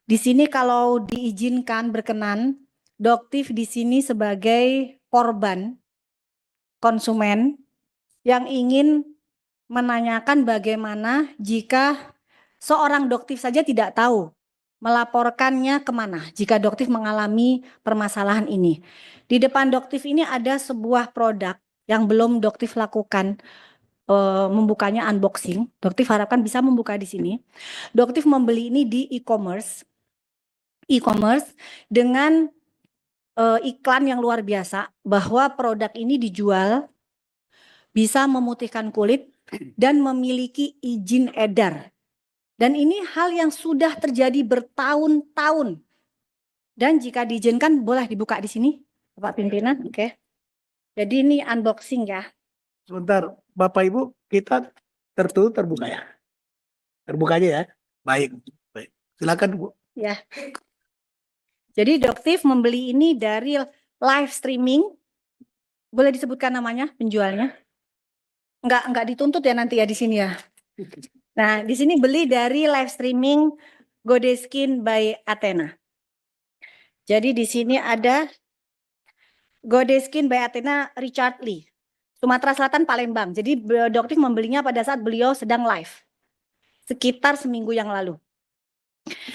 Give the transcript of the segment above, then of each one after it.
Di sini kalau diizinkan berkenan, Doktif di sini sebagai korban konsumen yang ingin menanyakan bagaimana jika seorang Doktif saja tidak tahu melaporkannya kemana jika Doktif mengalami permasalahan ini. Di depan Doktif ini ada sebuah produk yang belum Doktif lakukan membukanya unboxing. Doktif harapkan bisa membuka di sini. Doktif membeli ini di e-commerce dengan iklan yang luar biasa bahwa produk ini dijual bisa memutihkan kulit dan memiliki izin edar. Dan ini hal yang sudah terjadi bertahun-tahun. Dan jika diizinkan boleh dibuka di sini, Bapak Pimpinan. Oke. Jadi ini unboxing ya. Sebentar, Bapak Ibu, kita tertutup terbuka ya. Terbuka aja ya. Baik. Baik. Silakan Bu. Ya. Jadi Doktif membeli ini dari live streaming. Boleh disebutkan namanya penjualnya? Enggak dituntut ya nanti ya di sini ya. Nah, di sini beli dari live streaming Godeskin by Athena. Jadi di sini ada Godeskin by Athena Richard Lee. Sumatera Selatan, Palembang. Jadi Doktif membelinya pada saat beliau sedang live. Sekitar seminggu yang lalu.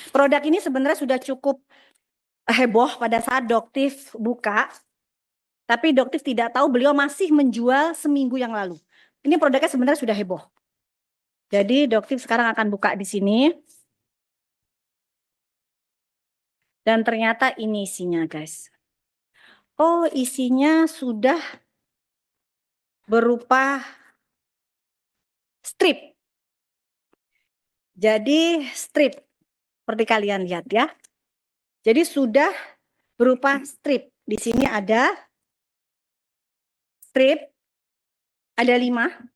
Produk ini sebenarnya sudah cukup heboh pada saat Doktif buka. Tapi Doktif tidak tahu beliau masih menjual seminggu yang lalu. Ini produknya sebenarnya sudah heboh. Jadi Doktif sekarang akan buka di sini. Dan ternyata ini isinya guys. Oh, isinya sudah berupa strip. Jadi strip seperti kalian lihat ya. Jadi sudah berupa strip. Di sini ada strip, ada 5.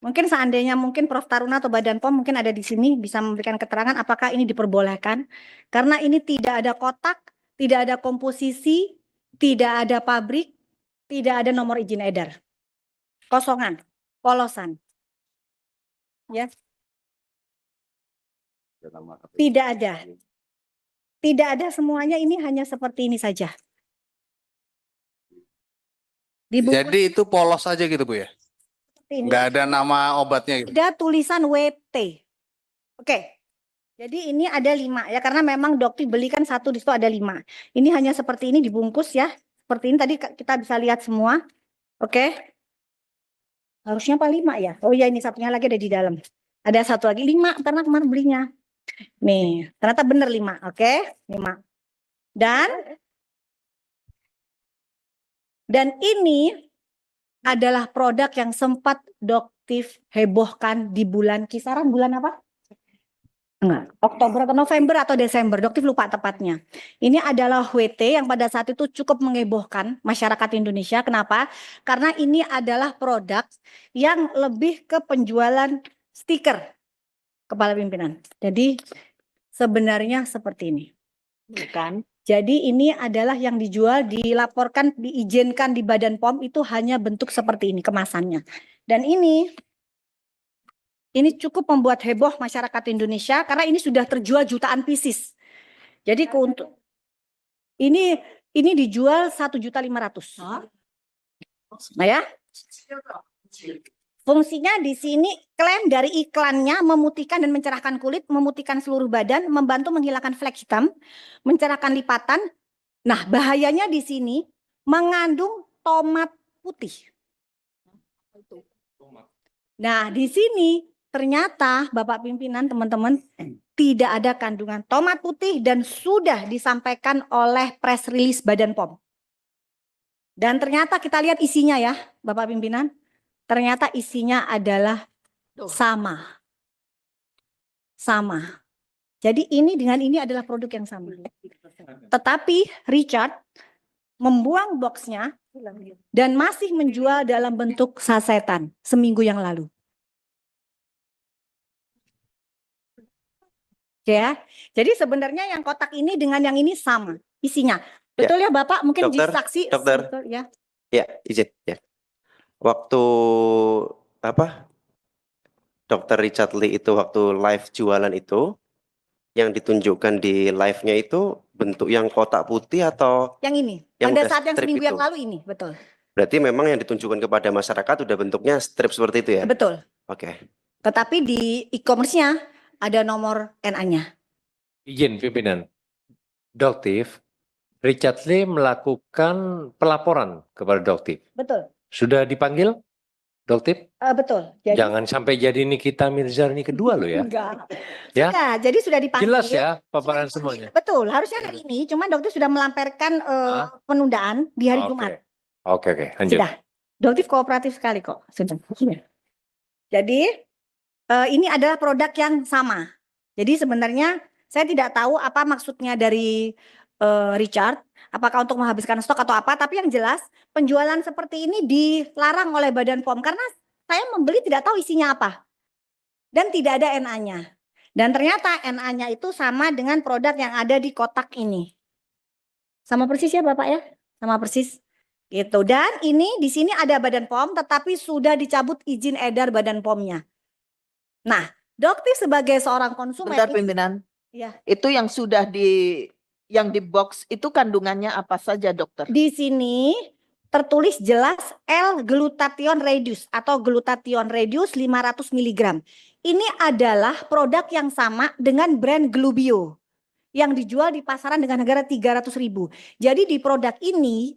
Mungkin seandainya Prof. Taruna atau Badan POM mungkin ada di sini bisa memberikan keterangan apakah ini diperbolehkan. Karena ini tidak ada kotak, tidak ada komposisi, tidak ada pabrik, tidak ada nomor izin edar. Kosongan, polosan. Ya. Tidak ada. Tidak ada semuanya, ini hanya seperti ini saja. Jadi itu polos aja gitu Bu ya? Nggak ada nama obatnya gitu? Ada tulisan WT. Oke. Jadi ini ada 5 ya, karena memang Doktif belikan satu di situ ada 5. Ini hanya seperti ini dibungkus ya. Seperti ini tadi kita bisa lihat semua. Oke. Harusnya apa 5 ya? Oh iya, ini satunya lagi ada di dalam. Ada satu lagi 5 karena kemarin belinya. Nih, ternyata benar 5. Oke, 5. Dan ini adalah produk yang sempat Doktif hebohkan di kisaran bulan apa? Enggak, Oktober atau November atau Desember, Doktif lupa tepatnya. Ini adalah WT yang pada saat itu cukup mengebohkan masyarakat Indonesia. Kenapa? Karena ini adalah produk yang lebih ke penjualan stiker kepala pimpinan. Jadi sebenarnya seperti ini. Bukan. Jadi ini adalah yang dijual, dilaporkan, diizinkan di Badan POM itu hanya bentuk seperti ini kemasannya. Dan ini cukup membuat heboh masyarakat Indonesia karena ini sudah terjual jutaan pieces. Jadi untuk ini dijual 1.500.000. Nah ya. Fungsinya di sini klaim dari iklannya memutihkan dan mencerahkan kulit, memutihkan seluruh badan, membantu menghilangkan flek hitam, mencerahkan lipatan. Nah, bahayanya di sini mengandung tomat putih. Nah, di sini ternyata Bapak Pimpinan, teman-teman, tidak ada kandungan tomat putih dan sudah disampaikan oleh press release Badan POM. Dan ternyata kita lihat isinya ya, Bapak Pimpinan. Ternyata isinya adalah sama. Sama. Jadi ini dengan ini adalah produk yang sama. Tetapi Richard membuang boxnya dan masih menjual dalam bentuk sasetan seminggu yang lalu. Ya, jadi sebenarnya yang kotak ini dengan yang ini sama isinya. Betul ya, Bapak? Mungkin disaksi. Dokter. Betul, ya. Ya, izin ya. Waktu Dr. Richard Lee itu waktu live jualan itu yang ditunjukkan di live-nya itu bentuk yang kotak putih atau Yang ini, yang pada udah saat yang strip seminggu yang itu? lalu ini, betul. Berarti memang yang ditunjukkan kepada masyarakat udah bentuknya strip seperti itu ya? Betul. Oke. Tetapi di e-commerce-nya ada nomor NA-nya. Izin pimpinan. Doktif, Richard Lee melakukan pelaporan kepada Doktif. Betul. Sudah dipanggil, Doktif? Betul. Jadi Jangan sampai jadi Nikita Mirzani kedua loh ya. enggak. Ya. Sudah, jadi sudah dipanggil. Jelas ya paparan semuanya. Betul, harusnya hari ini, cuman dokter sudah melamparkan penundaan di hari Jumat. Oke, lanjut. Sudah. Dokter kooperatif sekali kok. Sudah. Jadi ini adalah produk yang sama. Jadi sebenarnya saya tidak tahu apa maksudnya dari Richard, apakah untuk menghabiskan stok atau apa, tapi yang jelas penjualan seperti ini dilarang oleh Badan POM karena saya membeli tidak tahu isinya apa. Dan tidak ada NA-nya. Dan ternyata NA-nya itu sama dengan produk yang ada di kotak ini. Sama persis ya Bapak ya? Sama persis. Gitu. Dan ini di sini ada Badan POM tetapi sudah dicabut izin edar Badan POM-nya. Nah, Doktif sebagai seorang konsumen. Bentar pimpinan. Ya. Itu yang sudah yang di box itu kandungannya apa saja dokter? Di sini tertulis jelas L-glutathione reduce atau glutathione reduce 500 mg. Ini adalah produk yang sama dengan brand Glubio yang dijual di pasaran dengan harga 300.000. Jadi di produk ini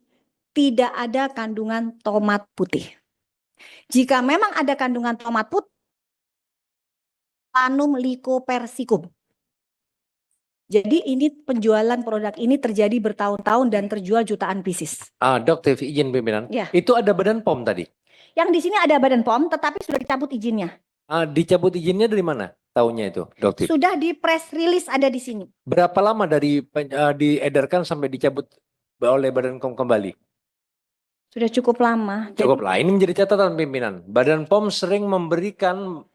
tidak ada kandungan tomat putih. Jika memang ada kandungan tomat putih, Solanum lycopersicum. Jadi ini penjualan produk ini terjadi bertahun-tahun dan terjual jutaan pieces. Doktif, izin pimpinan. Ya. Itu ada Badan POM tadi. Yang di sini ada Badan POM tetapi sudah dicabut izinnya. Dicabut izinnya dari mana? Tahunnya itu, Doktif. Sudah di press release ada di sini. Berapa lama dari diedarkan sampai dicabut oleh Badan POM kembali? Sudah cukup lama. Cukup lah. Ini menjadi catatan pimpinan. Badan POM sering memberikan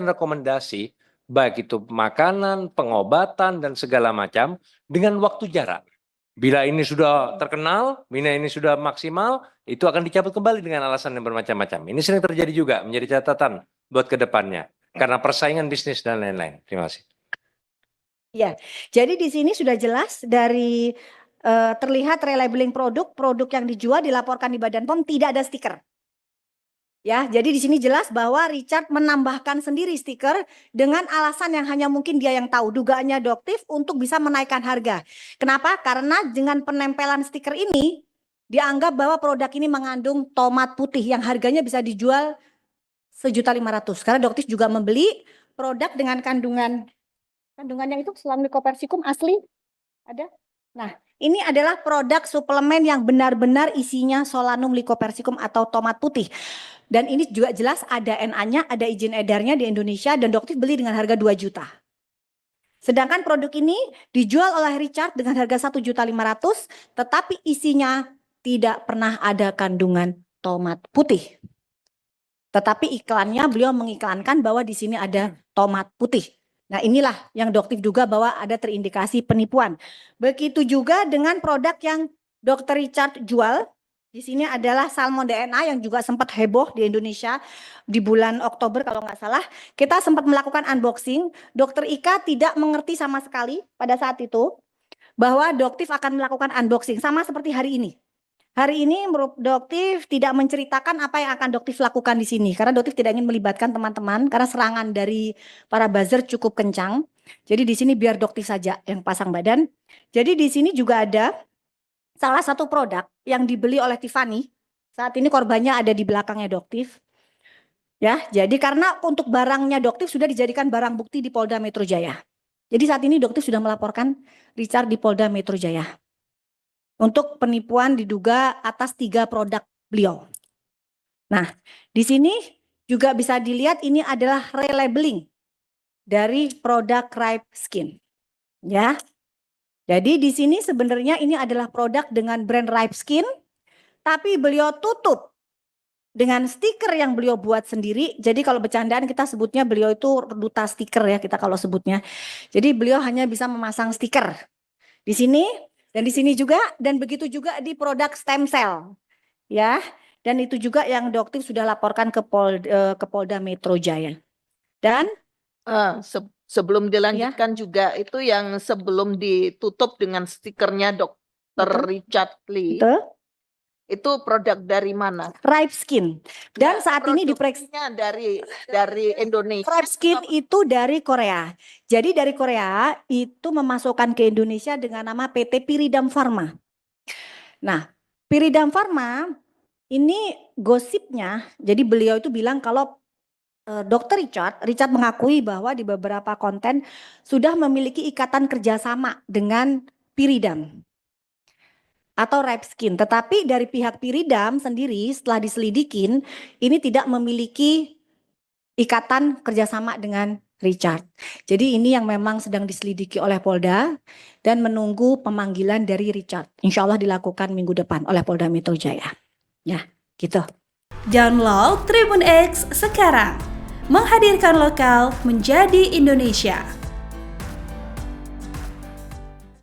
rekomendasi baik itu makanan, pengobatan dan segala macam dengan waktu jarak. Bila ini sudah terkenal, bila ini sudah maksimal, itu akan dicabut kembali dengan alasan yang bermacam-macam. Ini sering terjadi juga menjadi catatan buat ke depannya karena persaingan bisnis dan lain-lain. Terima kasih. Ya, jadi di sini sudah jelas dari terlihat relabeling produk yang dijual dilaporkan di Badan POM tidak ada stiker. Ya, jadi di sini jelas bahwa Richard menambahkan sendiri stiker dengan alasan yang hanya mungkin dia yang tahu, dugaannya Doktif untuk bisa menaikkan harga. Kenapa? Karena dengan penempelan stiker ini dianggap bahwa produk ini mengandung tomat putih yang harganya bisa dijual 1.500.000. Karena Doktif juga membeli produk dengan kandungannya itu Solanum lycopersicum asli ada. Nah, ini adalah produk suplemen yang benar-benar isinya Solanum lycopersicum atau tomat putih. Dan ini juga jelas ada NA-nya, ada izin edarnya di Indonesia dan Doktif beli dengan harga 2 juta. Sedangkan produk ini dijual oleh Richard dengan harga 1.500.000 tetapi isinya tidak pernah ada kandungan tomat putih. Tetapi iklannya beliau mengiklankan bahwa di sini ada tomat putih. Nah, inilah yang Doktif duga bahwa ada terindikasi penipuan. Begitu juga dengan produk yang Dr. Richard jual. Di sini adalah salmon DNA yang juga sempat heboh di Indonesia di bulan Oktober kalau nggak salah. Kita sempat melakukan unboxing. Dr. Ika tidak mengerti sama sekali pada saat itu bahwa Doktif akan melakukan unboxing sama seperti hari ini. Hari ini Doktif tidak menceritakan apa yang akan Doktif lakukan di sini karena Doktif tidak ingin melibatkan teman-teman karena serangan dari para buzzer cukup kencang. Jadi di sini biar Doktif saja yang pasang badan. Jadi di sini juga ada salah satu produk yang dibeli oleh Tiffany. Saat ini korbannya ada di belakangnya Doktif. Ya, jadi karena untuk barangnya Doktif sudah dijadikan barang bukti di Polda Metro Jaya. Jadi saat ini Doktif sudah melaporkan Richard di Polda Metro Jaya. Untuk penipuan diduga atas 3 produk beliau. Nah, di sini juga bisa dilihat ini adalah relabeling dari produk Ripe Skin. Ya. Jadi di sini sebenarnya ini adalah produk dengan brand Ripe Skin, tapi beliau tutup dengan stiker yang beliau buat sendiri. Jadi kalau bercandaan kita sebutnya beliau itu duta stiker ya kita kalau sebutnya. Jadi beliau hanya bisa memasang stiker di sini dan di sini juga dan begitu juga di produk stem cell, ya. Dan itu juga yang Doktif sudah laporkan ke Polda Metro Jaya. Dan Sebelum dilanjutkan juga itu yang sebelum ditutup dengan stikernya Dr. Betul. Richard Lee. Betul. Itu produk dari mana? Ripe Skin. Dan Ya, saat ini diperiksa produksinya dari Indonesia. Ripe Skin itu dari Korea. Jadi dari Korea itu memasukkan ke Indonesia dengan nama PT Piridam Pharma. Nah, Piridam Pharma ini gosipnya, jadi beliau itu bilang kalau Dr. Richard mengakui bahwa di beberapa konten sudah memiliki ikatan kerjasama dengan Piridam atau Ripe Skin. Tetapi dari pihak Piridam sendiri setelah diselidikin ini tidak memiliki ikatan kerjasama dengan Richard. Jadi ini yang memang sedang diselidiki oleh Polda dan menunggu pemanggilan dari Richard. Insya Allah dilakukan minggu depan oleh Polda Metro Jaya. Ya, gitu. Download Tribun X sekarang. Menghadirkan lokal menjadi Indonesia.